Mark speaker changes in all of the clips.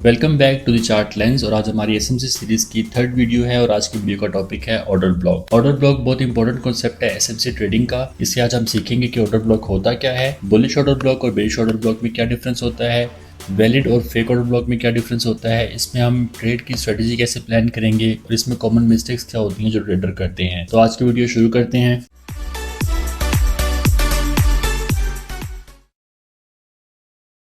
Speaker 1: Welcome back to the chart lens. और आज हमारी एसएमसी सीरीज की थर्ड वीडियो है और आज की वीडियो का टॉपिक है ऑर्डर ब्लॉक। ऑर्डर ब्लॉक बहुत इंपॉर्टेंट कॉन्सेप्ट है एसएमसी ट्रेडिंग का। इससे आज हम सीखेंगे कि ऑर्डर ब्लॉक होता क्या है, बुलिश ऑर्डर ब्लॉक और बेरिश ऑर्डर ब्लॉक में क्या डिफरेंस होता है, वैलिड और फेक ऑर्डर ब्लॉक में क्या डिफरेंस होता है, इसमें हम ट्रेड की स्ट्रेटेजी कैसे प्लान करेंगे और इसमें कॉमन मिस्टेक्स क्या होती हैं जो ट्रेडर करते हैं। तो आज की वीडियो शुरू करते हैं।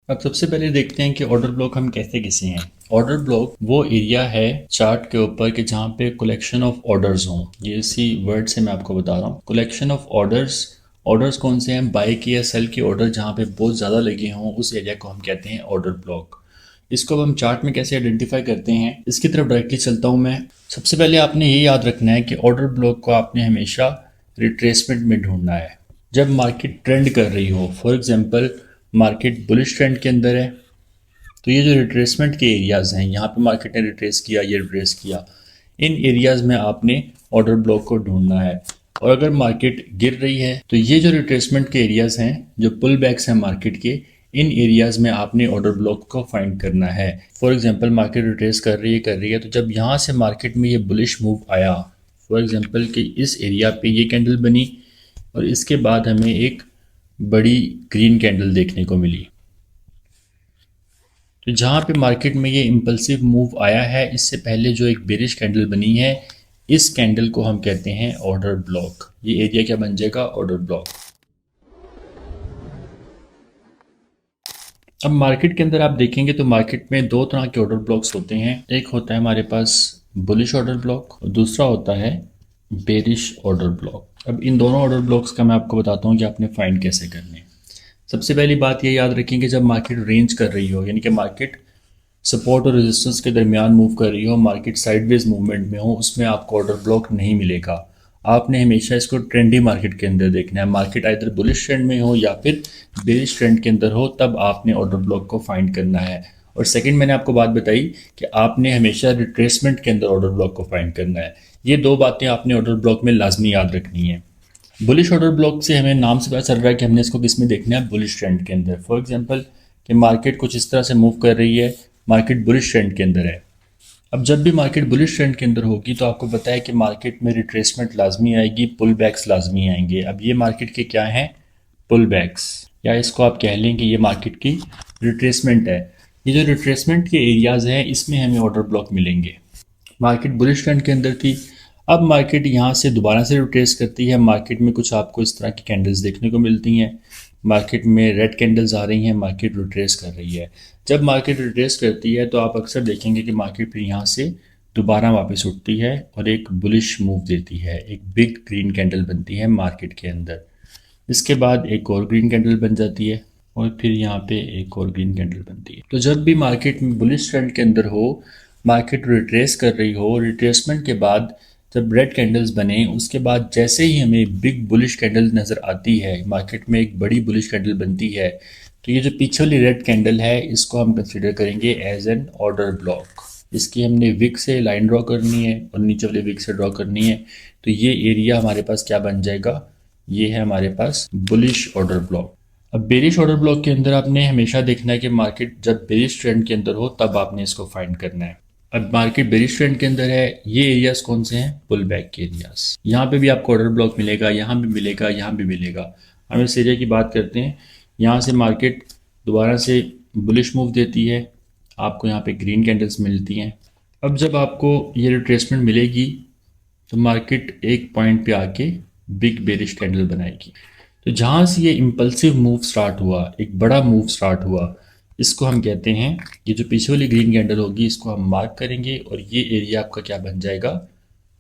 Speaker 1: अब सबसे पहले देखते हैं कि ऑर्डर ब्लॉक हम कहते किसे हैं। ऑर्डर ब्लॉक वो एरिया है चार्ट के ऊपर कि जहाँ पे कलेक्शन ऑफ ऑर्डर्स हों। ये इसी वर्ड से मैं आपको बता रहा हूँ, कलेक्शन ऑफ ऑर्डर्स। ऑर्डर्स कौन से हैं? बाय की या सेल की ऑर्डर जहाँ पे बहुत ज़्यादा लगे हों, उस एरिया को हम कहते हैं ऑर्डर ब्लॉक। इसको अब हम चार्ट में कैसे आइडेंटिफाई करते हैं, इसकी तरफ डायरेक्टली चलता हूँ मैं। सबसे पहले आपने ये याद रखना है कि ऑर्डर ब्लॉक को आपने हमेशा रिट्रेसमेंट में ढूंढना है। जब मार्केट ट्रेंड कर रही हो, for example market bullish trend के अंदर है, तो ये जो रिट्रेसमेंट के एरियाज़ हैं, यहाँ पे मार्केट ने रिट्रेस किया, ये रिट्रेस किया, इन एरियाज़ में आपने ऑर्डर ब्लॉक को ढूंढना है। और अगर मार्केट गिर रही है तो ये जो रिट्रेसमेंट के एरियाज़ हैं, जो पुल बैक्स हैं मार्केट के, इन एरियाज़ में आपने ऑर्डर ब्लॉक को फाइंड करना है। फॉर एग्जांपल मार्केट रिट्रेस कर रही है तो जब यहाँ से मार्केट में ये बुलिश मूव आया, फॉर एग्जांपल कि इस एरिया पे ये कैंडल बनी और इसके बाद हमें एक बड़ी ग्रीन कैंडल देखने को मिली, तो जहाँ पे मार्केट में ये इम्पल्सिव मूव आया है, इससे पहले जो एक बेरिश कैंडल बनी है, इस कैंडल को हम कहते हैं ऑर्डर ब्लॉक। ये एरिया क्या बन जाएगा? Order block. अब मार्केट के अंदर आप देखेंगे तो मार्केट में दो तरह के ऑर्डर ब्लॉक्स होते हैं। एक होता है हमारे पास बुलिश ऑर्डर ब्लॉक और दूसरा होता है बेरिश ऑर्डर ब्लॉक। अब इन दोनों ऑर्डर ब्लॉक्स का मैं आपको बताता हूँ कि आपने फाइंड कैसे करने हैं। सबसे पहली बात ये याद रखें कि जब मार्केट रेंज कर रही हो, यानी कि मार्केट सपोर्ट और रेजिस्टेंस के दरमियान मूव कर रही हो, मार्केट साइडवेज मूवमेंट में हो, उसमें आपको ऑर्डर ब्लॉक नहीं मिलेगा। आपने हमेशा इसको ट्रेंडी मार्केट के अंदर देखना है। मार्केट आइदर बुलिश ट्रेंड में हो या फिर बेरिश ट्रेंड के अंदर हो, तब आपने ऑर्डर ब्लॉक को फाइंड करना है। और सेकंड, मैंने आपको बात बताई कि आपने हमेशा रिट्रेसमेंट के अंदर ऑर्डर ब्लॉक को फाइंड करना है। ये दो बातें आपने ऑर्डर ब्लॉक में लाजमी याद रखनी है। बुलिश ऑर्डर ब्लॉक से हमें नाम से पता चल रहा है कि हमने इसको किस में देखना है? बुलिश ट्रेंड के अंदर। फॉर एग्जांपल कि मार्केट कुछ इस तरह से मूव कर रही है, मार्केट बुलिश ट्रेंड के अंदर है। अब जब भी मार्केट बुलिश ट्रेंड के अंदर होगी तो आपको पता है कि मार्केट में रिट्रेसमेंट लाजमी आएगी, पुल बैक्स लाजमी आएंगे। अब ये मार्केट के क्या हैं? पुल बैक्स, या इसको आप कह लें कि ये मार्केट की रिट्रेसमेंट है। ये जो रिट्रेसमेंट के एरियाज़ हैं, इसमें हमें ऑर्डर ब्लॉक मिलेंगे। मार्केट बुलिश ट्रेंड के अंदर थी, अब मार्केट यहाँ से दोबारा से रिट्रेस करती है। मार्केट में कुछ आपको इस तरह की कैंडल्स देखने को मिलती हैं, मार्केट में रेड कैंडल्स आ रही हैं, मार्केट रिट्रेस कर रही है। जब मार्केट रिट्रेस करती है तो आप अक्सर देखेंगे कि मार्केट फिर यहाँ से दोबारा वापस उठती है और एक बुलिश मूव देती है, एक बिग ग्रीन कैंडल बनती है मार्केट के अंदर। इसके बाद एक और ग्रीन कैंडल बन जाती है और फिर यहाँ पे एक और ग्रीन कैंडल बनती है। तो जब भी मार्केट में बुलिश ट्रेंड के अंदर हो, मार्केट रिट्रेस कर रही हो, रिट्रेसमेंट के बाद जब रेड कैंडल्स बने, उसके बाद जैसे ही हमें बिग बुलिश कैंडल नज़र आती है, मार्केट में एक बड़ी बुलिश कैंडल बनती है, तो ये जो पीछे वाली रेड कैंडल है, इसको हम कंसिडर करेंगे एज एन ऑर्डर ब्लॉक। इसकी हमने विक से लाइन ड्रॉ करनी है और नीचे वाले विक से ड्रॉ करनी है, तो ये एरिया हमारे पास क्या बन जाएगा? ये है हमारे पास बुलिश ऑर्डर ब्लॉक। अब बेरिश ऑर्डर ब्लॉक के अंदर आपने हमेशा देखना है कि मार्केट जब बेरिश ट्रेंड के अंदर हो, तब आपने इसको फाइंड करना है। अब मार्केट बेरिश ट्रेंड के अंदर है, ये एरियाज कौन से हैं? पुल बैक के एरियाज। यहाँ पे भी आपको ऑर्डर ब्लॉक मिलेगा, यहाँ भी मिलेगा, यहाँ भी मिलेगा। हम इस एरिया की बात करते हैं। यहाँ से मार्केट दोबारा से बुलिश मूव देती है, आपको यहाँ पे ग्रीन कैंडल्स मिलती हैं। अब जब आपको ये रिट्रेसमेंट मिलेगी तो मार्केट एक पॉइंट पे आके बिग बेरिश कैंडल बनाएगी। तो जहाँ से ये इम्पल्सिव मूव स्टार्ट हुआ, एक बड़ा मूव स्टार्ट हुआ, इसको हम कहते हैं, ये जो पीछे वाली ग्रीन कैंडल होगी इसको हम मार्क करेंगे और ये एरिया आपका क्या बन जाएगा?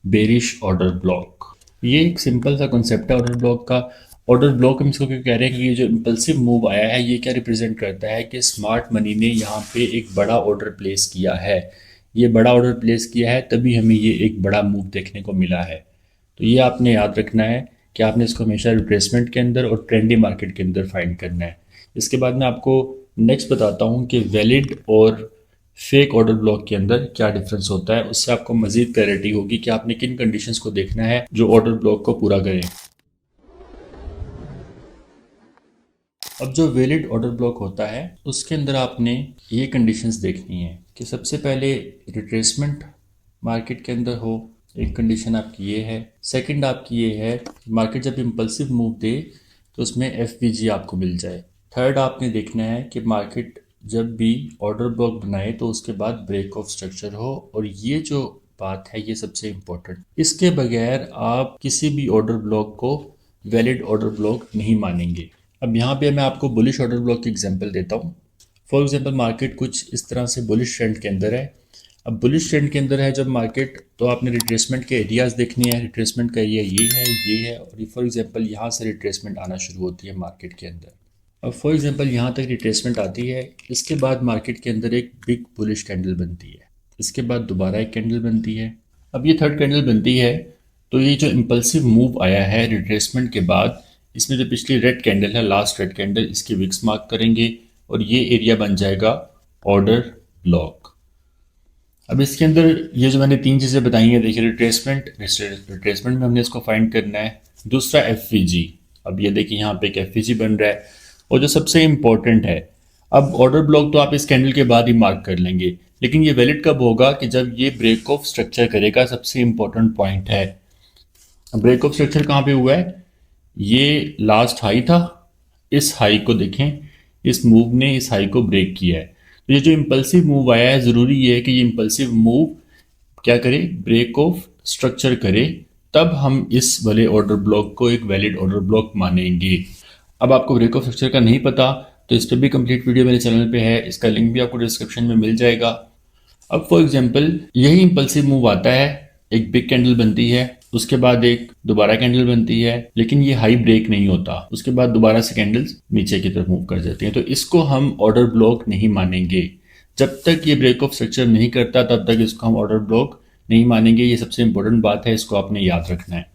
Speaker 1: Bearish order block. ये एक सिंपल सा कॉन्सेप्ट है ऑर्डर ब्लॉक का। ऑर्डर ब्लॉक हम इसको क्यों कह रहे हैं कि ये जो इम्पल्सिव मूव आया है, ये क्या रिप्रेजेंट करता है कि स्मार्ट मनी ने यहाँ पे एक बड़ा ऑर्डर प्लेस किया है। ये बड़ा ऑर्डर प्लेस किया है, तभी हमें ये एक बड़ा मूव देखने को मिला है। तो ये आपने याद रखना है कि आपने इसको हमेशा रिट्रेसमेंट के अंदर और ट्रेंडी मार्केट के अंदर फाइंड करना है। इसके बाद मैं आपको नेक्स्ट बताता हूँ कि वैलिड और फेक ऑर्डर ब्लॉक के अंदर क्या डिफरेंस होता है। उससे आपको मजीद क्लैरिटी होगी कि आपने किन कंडीशंस को देखना है जो ऑर्डर ब्लॉक को पूरा करें। अब जो वैलिड ऑर्डर ब्लॉक होता है, उसके अंदर आपने ये कंडीशंस देखनी है कि सबसे पहले रिट्रेसमेंट मार्केट के अंदर हो, एक कंडीशन आपकी ये है। सेकंड आपकी ये है मार्केट जब इम्पल्सिव मूव दे तो उसमें एफवीजी आपको मिल जाए। थर्ड आपने देखना है कि मार्केट जब भी ऑर्डर ब्लॉक बनाए तो उसके बाद ब्रेक ऑफ स्ट्रक्चर हो, और ये जो बात है ये सबसे इम्पोर्टेंट। इसके बगैर आप किसी भी ऑर्डर ब्लॉक को वैलिड ऑर्डर ब्लॉक नहीं मानेंगे। अब यहाँ पे मैं आपको बुलिश ऑर्डर ब्लॉक की एग्जांपल देता हूँ। फॉर एग्जांपल मार्केट कुछ इस तरह से बुलिश ट्रेंड के अंदर है। अब बुलिश ट्रेंड के अंदर है जब मार्केट, तो आपने रिट्रेसमेंट के एरियाज देखने हैं। रिट्रेसमेंट का एरिया ये है और फॉर एग्जांपल यहाँ से रिट्रेसमेंट आना शुरू होती है मार्केट के अंदर। अब फॉर एग्जांपल यहाँ तक रिट्रेसमेंट आती है, इसके बाद मार्केट के अंदर एक बिग बुलिश कैंडल बनती है, इसके बाद दोबारा एक कैंडल बनती है। अब ये थर्ड कैंडल बनती है, तो ये जो इम्पल्सिव मूव आया है रिट्रेसमेंट के बाद, इसमें जो पिछली रेड कैंडल है, लास्ट रेड कैंडल, इसकी विक्स मार्क करेंगे और ये एरिया बन जाएगा ऑर्डर ब्लॉक। अब इसके अंदर ये जो मैंने तीन चीज़ें बताई हैं, देखिए रिट्रेसमेंट में हमने इसको फाइंड करना है। दूसरा एफवीजी, अब ये देखिए यहाँ पे एक एफवीजी बन रहा है। और जो सबसे इम्पोर्टेंट है, अब ऑर्डर ब्लॉक तो आप इस कैंडल के बाद ही मार्क कर लेंगे, लेकिन ये वैलिड कब होगा कि जब ये ब्रेक ऑफ स्ट्रक्चर करेगा। सबसे इम्पोर्टेंट पॉइंट है, ब्रेक ऑफ स्ट्रक्चर कहाँ पे हुआ है, ये लास्ट हाई था, इस हाई को देखें, इस मूव ने इस हाई को ब्रेक किया है। तो ये जो इम्पल्सिव मूव आया है, ज़रूरी ये है कि ये इम्पल्सिव मूव क्या करे, ब्रेक ऑफ स्ट्रक्चर करे, तब हम इस वाले ऑर्डर ब्लॉक को एक वैलिड ऑर्डर ब्लॉक मानेंगे। अब आपको ब्रेक ऑफ स्ट्रक्चर का नहीं पता तो इस पर भी कंप्लीट वीडियो मेरे चैनल पे है, इसका लिंक भी आपको डिस्क्रिप्शन में मिल जाएगा। अब फॉर एग्जांपल यही इम्पल्सिव मूव आता है, एक बिग कैंडल बनती है, उसके बाद एक दोबारा कैंडल बनती है, लेकिन ये हाई ब्रेक नहीं होता, उसके बाद दोबारा से कैंडल्स नीचे की तरफ मूव कर जाती हैं। तो इसको हम ऑर्डर ब्लॉक नहीं मानेंगे। जब तक ये ब्रेक ऑफ स्ट्रक्चर नहीं करता तब तक इसको हम ऑर्डर ब्लॉक नहीं मानेंगे। ये सबसे इंपॉर्टेंट बात है, इसको आपने याद रखना है।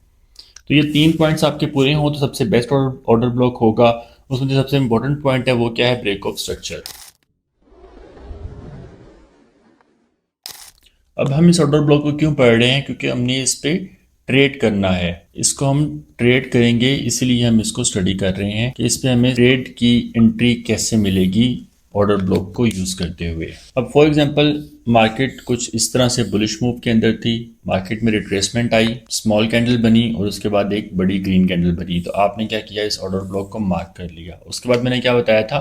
Speaker 1: तो ये तीन पॉइंट्स आपके पूरे हों तो सबसे बेस्ट ऑर्डर ब्लॉक होगा। उसमें जो सबसे इंपॉर्टेंट पॉइंट है वो क्या है, ब्रेक ऑफ स्ट्रक्चर। अब हम इस ऑर्डर ब्लॉक को क्यों पढ़ रहे हैं, क्योंकि हमने इस पे ट्रेड करना है। इसको हम ट्रेड करेंगे, इसीलिए हम इसको स्टडी कर रहे हैं कि इस पे हमें ट्रेड की एंट्री कैसे मिलेगी ऑर्डर ब्लॉक को यूज करते हुए। अब फॉर एग्जांपल मार्केट कुछ इस तरह से बुलिश मूव के अंदर थी, मार्केट में रिट्रेसमेंट आई, स्मॉल कैंडल बनी और उसके बाद एक बड़ी ग्रीन कैंडल बनी। तो आपने क्या किया, इस ऑर्डर ब्लॉक को मार्क कर लिया। उसके बाद मैंने क्या बताया था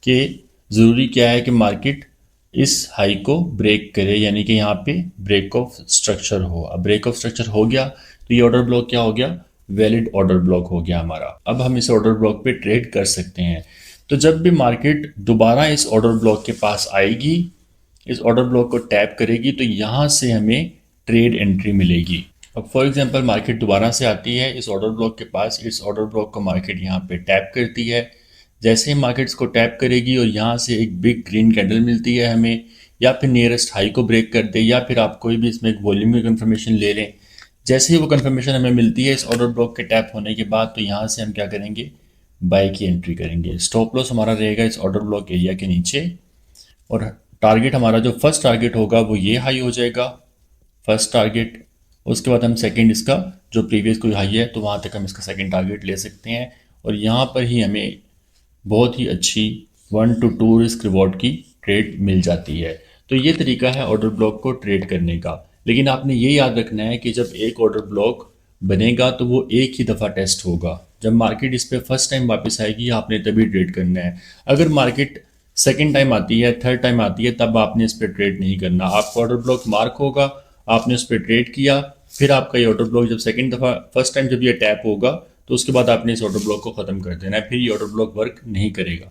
Speaker 1: कि ज़रूरी क्या है कि मार्केट इस हाई को ब्रेक करे, यानी कि यहाँ पे ब्रेक ऑफ स्ट्रक्चर हो। अब ब्रेक ऑफ स्ट्रक्चर हो गया तो ये ऑर्डर ब्लॉक क्या हो गया, वैलिड ऑर्डर ब्लॉक हो गया हमारा। अब हम इस ऑर्डर ब्लॉक पे ट्रेड कर सकते हैं। तो जब भी मार्केट दोबारा इस ऑर्डर ब्लॉक के पास आएगी, इस ऑर्डर ब्लॉक को टैप करेगी, तो यहाँ से हमें ट्रेड एंट्री मिलेगी। अब फॉर एग्जांपल मार्केट दोबारा से आती है इस ऑर्डर ब्लॉक के पास, इस ऑर्डर ब्लॉक को मार्केट यहाँ पे टैप करती है। जैसे ही मार्केट्स को टैप करेगी और यहाँ से एक बिग ग्रीन कैंडल मिलती है हमें, या फिर नियरेस्ट हाई को ब्रेक कर दे, या फिर आप कोई भी इसमें एक वॉल्यूम की कंफर्मेशन ले लें। जैसे ही वो कंफर्मेशन हमें मिलती है इस ऑर्डर ब्लॉक के टैप होने के बाद, तो यहाँ से हम क्या करेंगे, बाय की एंट्री करेंगे। स्टॉप लॉस हमारा रहेगा इस ऑर्डर ब्लॉक एरिया के नीचे, और टारगेट हमारा जो फर्स्ट टारगेट होगा वो ये हाई हो जाएगा, फर्स्ट टारगेट। उसके बाद हम सेकंड, इसका जो प्रीवियस कोई हाई है तो वहाँ तक हम इसका सेकंड टारगेट ले सकते हैं, और यहाँ पर ही हमें बहुत ही अच्छी 1 to 2 रिस्क रिवॉर्ड की ट्रेड मिल जाती है। तो ये तरीका है ऑर्डर ब्लॉक को ट्रेड करने का। लेकिन आपने ये याद रखना है कि जब एक ऑर्डर ब्लॉक बनेगा तो वो एक ही दफ़ा टेस्ट होगा। जब मार्केट इस पर फर्स्ट टाइम वापस आएगी आपने तभी ट्रेड करना है। अगर मार्केट सेकेंड टाइम आती है, थर्ड टाइम आती है, तब आपने इस पर ट्रेड नहीं करना। आपका ऑर्डर ब्लॉक मार्क होगा, आपने उस पर ट्रेड किया, फिर आपका ये ऑर्डर ब्लॉक जब सेकेंड दफ़ा फर्स्ट टाइम जब ये टैप होगा तो उसके बाद आपने इस ऑर्डर ब्लॉक को ख़त्म कर देना है, फिर ये ऑर्डर ब्लॉक वर्क नहीं करेगा।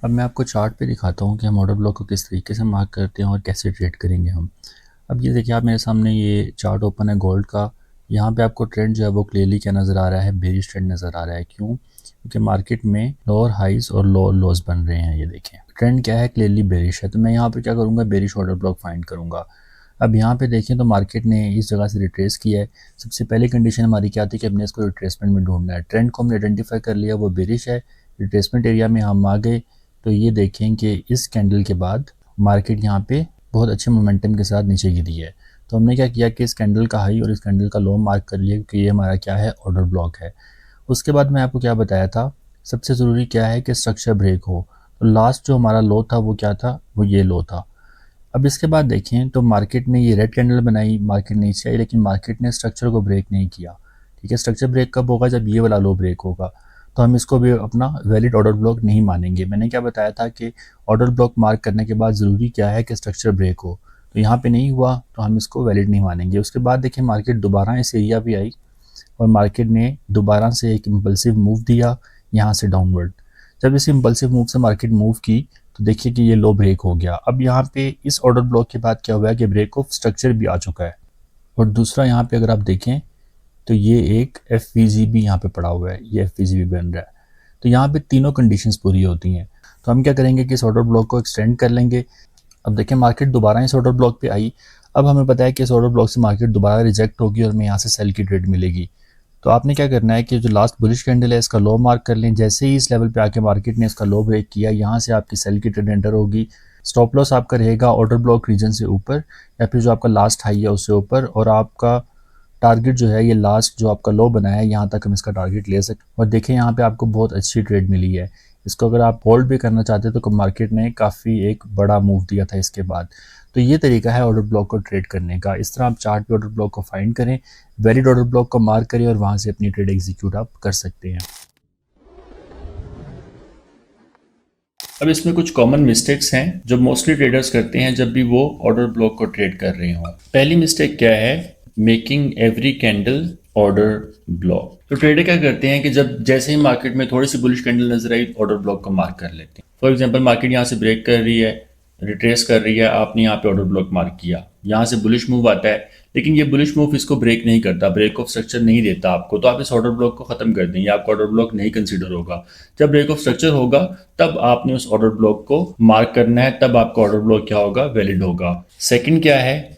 Speaker 1: अब मैं आपको चार्ट पे दिखाता हूँ कि हम ऑर्डर ब्लॉक को किस तरीके से मार्क करते हैं और कैसे ट्रेड करेंगे हम। अब ये देखिए, आप मेरे सामने ये चार्ट ओपन है गोल्ड का। यहाँ पे आपको ट्रेंड जो है वो क्लियरली क्या नज़र आ रहा है, बेरिश ट्रेंड नज़र आ रहा है। क्यों? क्योंकि मार्केट में लोअर हाइज और लोअर लोज बन रहे हैं। ये देखें ट्रेंड क्या है, क्लियरली बेरिश है। तो मैं यहाँ पे क्या करूँगा, बेरिश ऑर्डर ब्लॉक फाइंड करूँगा। अब यहाँ पे देखें तो मार्केट ने इस जगह से रिट्रेस किया है। सबसे पहली कंडीशन हमारी क्या थी कि हमने इसको रिट्रेसमेंट में ढूंढना है। ट्रेंड को हमने आइडेंटिफाई कर लिया, वो बेरिश है, रिट्रेसमेंट एरिया में हम आ गए। तो ये देखें कि इस कैंडल के बाद मार्केट यहाँ पे बहुत अच्छे मोमेंटम के साथ नीचे गिरी है। तो हमने क्या किया कि इस कैंडल का हाई और इस कैंडल का लो मार्क कर लिया, क्योंकि ये हमारा क्या है, ऑर्डर ब्लॉक है। उसके बाद मैं आपको क्या बताया था, सबसे ज़रूरी क्या है कि स्ट्रक्चर ब्रेक हो। तो लास्ट जो हमारा लो था वो क्या था, वो ये लो था। अब इसके बाद देखें तो मार्केट ने ये रेड कैंडल बनाई, मार्केट नीचे आई, लेकिन मार्केट ने स्ट्रक्चर को ब्रेक नहीं किया। ठीक है, स्ट्रक्चर ब्रेक कब होगा, जब ये वाला लो ब्रेक होगा। तो हम इसको भी अपना वैलिड ऑर्डर ब्लॉक नहीं मानेंगे। मैंने क्या बताया था कि ऑर्डर ब्लॉक मार्क करने के बाद ज़रूरी क्या है कि स्ट्रक्चर ब्रेक हो। तो यहाँ पे नहीं हुआ तो हम इसको वैलिड नहीं मानेंगे। उसके बाद देखिए मार्केट दोबारा इस एरिया पे आई और मार्केट ने दोबारा से एक इम्पल्सिव मूव दिया यहाँ से डाउनवर्ड। जब इस इम्पल्सिव मूव से मार्केट मूव की तो देखिए कि ये लो ब्रेक हो गया। अब यहाँ पे इस ऑर्डर ब्लॉक के बाद क्या हुआ है कि ब्रेक ऑफ स्ट्रक्चर भी आ चुका है। और दूसरा यहाँ पे अगर आप देखें तो ये एक एफ भी यहाँ पे पड़ा हुआ है, ये एफ भी बन रहा है। तो यहाँ पे तीनों कंडीशंस पूरी होती हैं। तो हम क्या करेंगे कि इस ऑर्डर ब्लॉक को एक्सटेंड कर लेंगे। अब देखें मार्केट दोबारा इस ऑर्डर ब्लॉक पे आई। अब हमें पता है कि इस ऑर्डर ब्लॉक से मार्केट दोबारा रिजेक्ट होगी और हमें यहाँ से सेल की ट्रेड मिलेगी। तो आपने क्या करना है कि जो लास्ट बुलिश कैंडल है इसका लो मार्क कर लें। जैसे ही इस लेवल पे आके मार्केट ने इसका लो ब्रेक किया, यहाँ से आपकी सेल की ट्रेड एंटर होगी। स्टॉप लॉस आपका रहेगा ऑर्डर ब्लॉक रीजन से ऊपर या फिर जो आपका लास्ट हाई है उससे ऊपर, और आपका टारगेट जो है ये लास्ट जो आपका लो बनाया है यहाँ तक हम इसका टारगेट ले सकते हैं। और देखें यहाँ पे आपको बहुत अच्छी ट्रेड मिली है। इसको अगर आप होल्ड भी करना चाहते हैं तो मार्केट ने काफ़ी एक बड़ा मूव दिया था इसके बाद। तो ये तरीका है ऑर्डर ब्लॉक को ट्रेड करने का। इस तरह आप चार्ट पे ऑर्डर ब्लॉक को फाइंड करें, वैलिड ऑर्डर ब्लॉक को मार्क करें और वहाँ से अपनी ट्रेड एग्जीक्यूट आप कर सकते हैं। अब इसमें कुछ कॉमन मिस्टेक्स हैं जो मोस्टली ट्रेडर्स करते हैं जब भी वो ऑर्डर ब्लॉक को ट्रेड कर रहे हों। पहली मिस्टेक क्या है, making every candle order block. तो ट्रेडर क्या करते हैं कि जब जैसे ही मार्केट में थोड़ी सी बुलिश कैंडल नजर आई ऑर्डर ब्लॉक को मार्क कर लेते हैं। फॉर एग्जांपल मार्केट यहाँ से ब्रेक कर रही है, रिट्रेस कर रही है, आपने यहाँ पे ऑर्डर ब्लॉक मार्क किया, यहाँ से बुलिश मूव आता है, लेकिन ये बुलिश मूव इसको ब्रेक नहीं करता, ब्रेक ऑफ स्ट्रक्चर नहीं देता आपको, तो आप इस ऑर्डर ब्लॉक को खत्म कर दें, आपका ऑर्डर ब्लॉक नहीं कंसीडर होगा। जब ब्रेक ऑफ स्ट्रक्चर होगा तब आपने उस ऑर्डर ब्लॉक को मार्क करना है, तब आपका ऑर्डर ब्लॉक क्या होगा, वैलिड होगा। सेकंड क्या है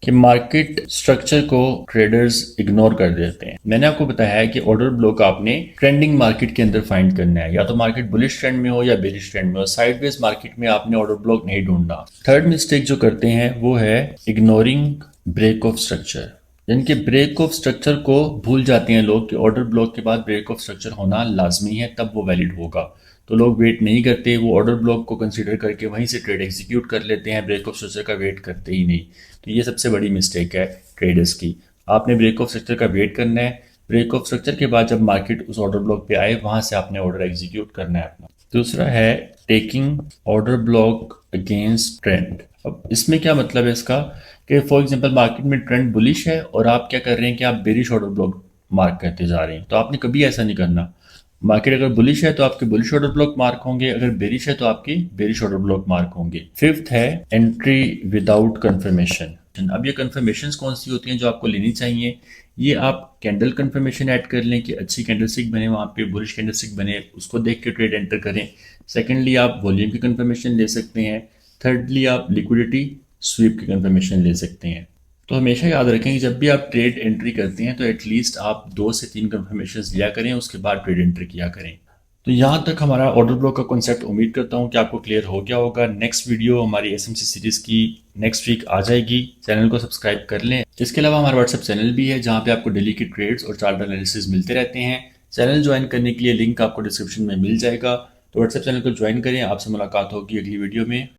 Speaker 1: कि मार्केट स्ट्रक्चर को ट्रेडर्स इग्नोर कर देते हैं। मैंने आपको बताया है कि ऑर्डर ब्लॉक आपने ट्रेंडिंग मार्केट के अंदर फाइंड करना है, या तो मार्केट बुलिश ट्रेंड में हो या बेरिश ट्रेंड में हो। साइडवेज मार्केट में आपने ऑर्डर ब्लॉक नहीं ढूंढना। थर्ड मिस्टेक जो करते हैं वो है इग्नोरिंग ब्रेक ऑफ स्ट्रक्चर, यानी कि ब्रेक ऑफ स्ट्रक्चर को भूल जाते हैं लोग कि ऑर्डर ब्लॉक के बाद ब्रेक ऑफ स्ट्रक्चर होना लाजमी है, तब वो वैलिड होगा। तो लोग वेट नहीं करते, वो ऑर्डर ब्लॉक को कंसीडर करके वहीं से ट्रेड एग्जीक्यूट कर लेते हैं, ब्रेक ऑफ स्ट्रक्चर का वेट करते ही नहीं। तो ये सबसे बड़ी मिस्टेक है ट्रेडर्स की। आपने ब्रेक ऑफ स्ट्रक्चर का वेट करना है, ब्रेक ऑफ स्ट्रक्चर के बाद जब मार्केट उस ऑर्डर ब्लॉक पे आए वहां से आपने ऑर्डर एग्जीक्यूट करना है अपना। दूसरा है taking order block against trend. अब इसमें क्या मतलब है इसका कि फॉर एग्जांपल मार्केट में ट्रेंड बुलिश है और आप क्या कर रहे हैं कि आप बेरिश ऑर्डर ब्लॉक मार्क करते जा रहे हैं। तो आपने कभी ऐसा नहीं करना। मार्केट अगर बुलिश है तो आपके बुलिश ऑर्डर ब्लॉक मार्क होंगे, अगर बेरिश है तो आपकी बेरिश ऑर्डर ब्लॉक मार्क होंगे। फिफ्थ है एंट्री विदाउट कंफर्मेशन। अब ये कंफर्मेशन कौन सी होती हैं जो आपको लेनी चाहिए, ये आप कैंडल कंफर्मेशन ऐड कर लें कि अच्छी कैंडलस्टिक बने, वहाँ पे बुलिश कैंडलस्टिक बने, उसको देख के ट्रेड एंटर करें। सेकेंडली आप वॉल्यूम की कंफर्मेशन ले सकते हैं। थर्डली आप लिक्विडिटी स्वीप की कंफर्मेशन ले सकते हैं। तो हमेशा याद रखें कि जब भी आप ट्रेड एंट्री करते हैं तो एटलीस्ट आप 2 से 3 कंफर्मेशन लिया करें, उसके बाद ट्रेड एंट्री किया करें। तो यहाँ तक हमारा ऑर्डर ब्लॉक का कॉन्सेप्ट उम्मीद करता हूँ कि आपको क्लियर हो गया होगा। नेक्स्ट वीडियो हमारी एसएमसी सीरीज़ की नेक्स्ट वीक आ जाएगी, चैनल को सब्सक्राइब कर लें। इसके अलावा हमारा व्हाट्सएप चैनल भी है जहाँ पे आपको डेली की ट्रेड्स और चार्ट एनालिसिस मिलते रहते हैं। चैनल ज्वाइन करने के लिए लिंक आपको डिस्क्रिप्शन में मिल जाएगा, तो व्हाट्सएप चैनल को ज्वाइन करें। आपसे मुलाकात होगी अगली वीडियो में।